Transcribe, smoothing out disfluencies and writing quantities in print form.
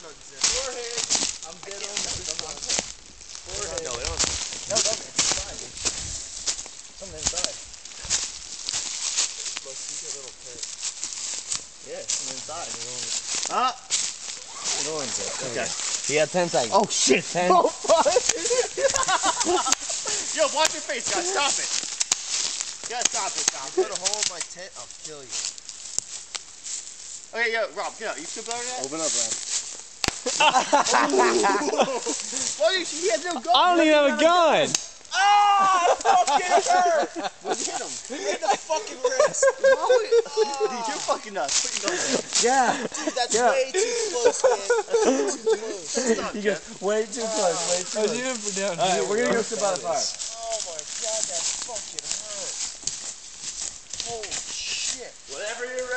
unzip. Forehead. I'm dead on this. Forehead. No, we don't. No, don't. It's inside, dude. Something inside. Must be a little pit. Yeah, something inside. Ah! No unzip. Okay. You got 10 seconds. Oh shit! 10. Oh fuck! Yo, watch your face, guys. Stop it. You gotta stop it, stop You put a hole in my tent, I'll kill you. Okay, yo, Rob, get out. You still better than that? Open up, Rob. Well, he has no gun. I don't even have a gun. Ah! Fucking hurt! Well, hit him. In the fucking wrist. Dude, you're fucking nuts. Put your gun down. Yeah. Dude, that's way too close, man. That's too close. Stop, You Jeff. go way too close, way too close. even for down Alright, we're gonna go sit by the fire. Oh my god, that fucking hurt. Holy shit. Whatever you're